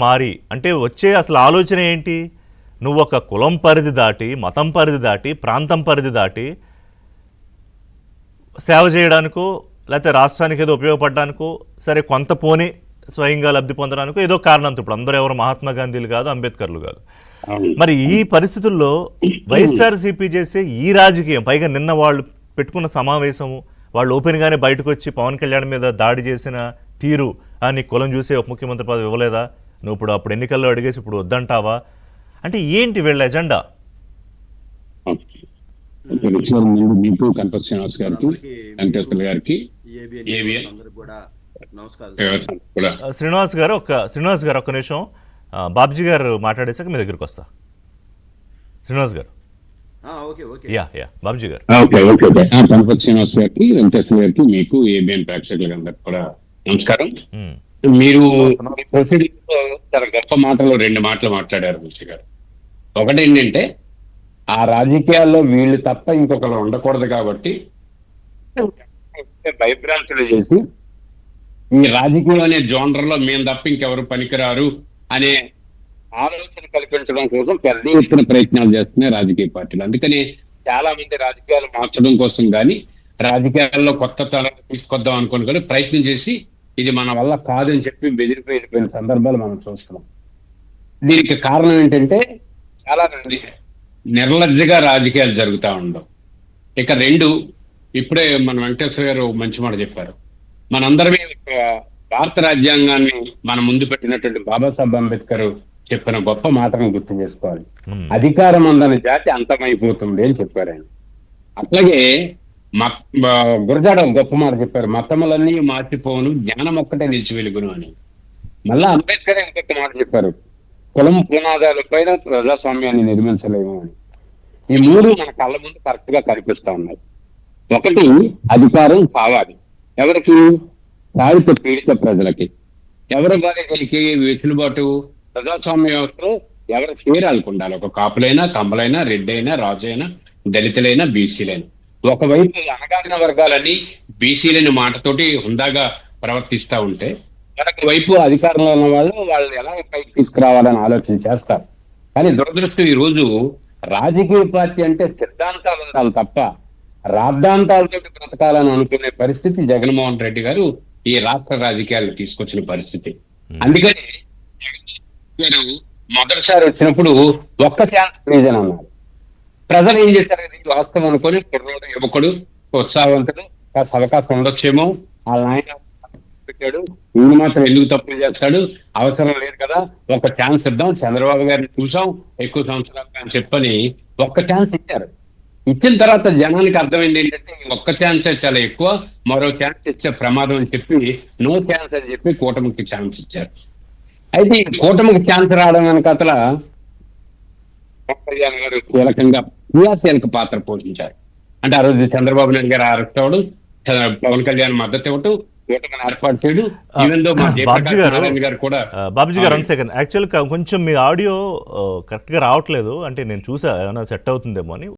మారి అంటే వచ్చే అసలు ఆలోచన ఏంటి? నువ్వు ఒక కులం పరిధి దాటి, మతం పరిధి దాటి, ప్రాంతం పరిధి దాటి సేవ చేయడానికో లేకపోతే రాష్ట్రానికి ఏదో ఉపయోగపడడానికో, సరే కొంత పోనీ స్వయంగా లబ్ధి పొందడానికో ఏదో కారణంతో, ఇప్పుడు అందరూ ఎవరు మహాత్మా గాంధీలు కాదు, అంబేద్కర్లు కాదు. మరి ఈ పరిస్థితుల్లో వైఎస్ఆర్సీపీ చేసే ఈ రాజకీయం, పైగా నిన్న వాళ్ళు పెట్టుకున్న సమావేశము, వాళ్ళు ఓపెన్గానే బయటకు వచ్చి పవన్ కళ్యాణ్ మీద దాడి చేసిన తీరు, నీ కులం చూసే ఉప ముఖ్యమంత్రి పదవి ఇవ్వలేదా, నువ్వు అప్పుడు ఎన్నికల్లో అడిగేసి ఇప్పుడు వద్దంటావా, అంటే ఏంటి వీళ్ళ ఎజెండా? మీకు కనప శ్రీనివాస్ గారికి, వెంకటేశ్వర గారికి, శ్రీనివాస్ గారు ఒక్క నిమిషం, బాబ్జీ గారు మాట్లాడేసాక మీ దగ్గరికి వస్తా. శ్రీనివాస్ గారు, బాబ్జీ గారు. కనప శ్రీనివాస్ గారికి, వెంకటేశ్వర గారికి, మీకు ఏబిఎన్ ప్రేక్షకులందరికీ కూడా నమస్కారం. మీరు ప్రొసీడింగ్ చాలా గొప్ప మాటలు 2 మాటలు మాట్లాడారు మిస్టర్ గారు. ఒకటి ఏంటంటే, ఆ రాజకీయాల్లో వీళ్ళు తప్ప ఇంకొకరు ఉండకూడదు కాబట్టి భయభ్రాంతులు చేసి ఈ రాజకీయం అనే జోనర్లో మేము తప్ప ఇంకెవరు పనికిరారు అనే ఆలోచన కల్పించడం కోసం పెద్ద ఎత్తున ప్రయత్నాలు చేస్తున్నాయి రాజకీయ పార్టీలు. అందుకని చాలా మంది రాజకీయాలు మార్చడం కోసం కానీ, రాజకీయాల్లో కొత్త తరాలు తీసుకొద్దాం అనుకుని కానీ ప్రయత్నం చేసి ఇది మన వల్ల కాదని చెప్పి బెదిరిపోయిన సందర్భాలు మనం చూస్తున్నాం. దీనికి కారణం ఏంటంటే, చాలా నిర్లజ్జగా రాజకీయాలు జరుగుతూ ఉండవు. ఇక 2, ఇప్పుడే మన వెంకటేశ్వర గారు మంచి మాట చెప్పారు. మనందరమే భారత రాజ్యాంగాన్ని మన ముందు పెట్టినటువంటి బాబాసాహెబ్ అంబేద్కర్ చెప్పిన గొప్ప మాటను గుర్తు చేసుకోవాలి. అధికారం ఉందని జాతి అంతమైపోతుంది అని చెప్పారు ఆయన. అట్లాగే గురజాడ గొప్ప మాట చెప్పారు, మతములన్నీ మార్చిపోను, జ్ఞానం ఒక్కటే నిలిచి వెలుగును అని. మళ్ళా అంబేద్కర్ ఇంకొక మాట చెప్పారు, కులం పునాదాలపైన ప్రజాస్వామ్యాన్ని నిర్మించలేము అని. ఈ 3 మన కళ్ళ ముందు కరెక్ట్ గా కనిపిస్తా ఉన్నాయి. ఒకటి, అధికారం కావాలి ఎవరికి? సాధిత పీడిత ప్రజలకి. ఎవరు బాధ్యతలకి వెసులుబాటు? ప్రజాస్వామ్య వ్యవస్థలో ఎవరు చేరాలకు ఉండాలి. ఒక కాపులైనా, కమ్మలైనా, రెడ్డైనా, రాజైనా, దళితులైనా, బీసీలైనా. ఒకవైపు అణగారిన వర్గాలని బీసీలని మాటతోటి హుందాగా ప్రవర్తిస్తూ ఉంటే, మరొక వైపు అధికారంలో ఉన్న వాళ్ళు ఎలా పైకి తీసుకురావాలని ఆలోచన చేస్తారు. కానీ దురదృష్టం, ఈ రోజు రాజకీయ పార్టీ అంటే సిద్ధాంతాలు ఉండాలి తప్ప రాద్ధాంతాలతో బ్రతకాలని అనుకునే పరిస్థితి జగన్మోహన్ రెడ్డి గారు ఈ రాష్ట్ర రాజకీయాలు తీసుకొచ్చిన పరిస్థితి. అందుకని గారు మొదటిసారి వచ్చినప్పుడు ఒక్క ఛాన్స్ ప్లీజ్ అని అన్నారు. ప్రజలు ఏం చేశారు? ఇది వాస్తవం అనుకొని కుర్రోడు, యువకుడు, ఉత్సాహవంతుడు, కాస్త అవకాశం ఉండొచ్చేమో, వాళ్ళ ఆయన పెట్టాడు, ఈయన మాత్రం ఎందుకు తప్పులు చేస్తాడు, అవసరం లేదు కదా, ఒక ఛాన్స్ ఇద్దాం, చంద్రబాబు గారిని చూసాం ఎక్కువ సంవత్సరాలు అని చెప్పని ఒక్క ఛాన్స్ ఇచ్చారు. ఇచ్చిన తర్వాత జనానికి అర్థమైంది ఏంటంటే, ఒక్క ఛాన్స్ చాలా ఎక్కువ, మరో ఛాన్స్ ఇచ్చే ప్రమాదం అని చెప్పి నో ఛాన్స్ అని చెప్పి కూటమికి ఛాన్స్ ఇచ్చారు. అయితే ఈ కూటమికి ఛాన్స్ రావడం వెనకాతల కళ్యాణ్ గారు కీలకంగా క్రియాశీలక పాత్ర పోషించారు. అంటే ఆ రోజు చంద్రబాబు నాయుడు గారు అరెస్ట్ అవ్వడం, పవన్ కళ్యాణ్ మద్దతు ఇవ్వటం, కూటమిని ఏర్పాటు చేయడం, బాబుజీ గారు 1 సెకండ్, యాక్చువల్ కొంచెం మీ ఆడియో కరెక్ట్ గా రావట్లేదు, అంటే నేను చూసా ఏమైనా సెట్ అవుతుందేమో అని.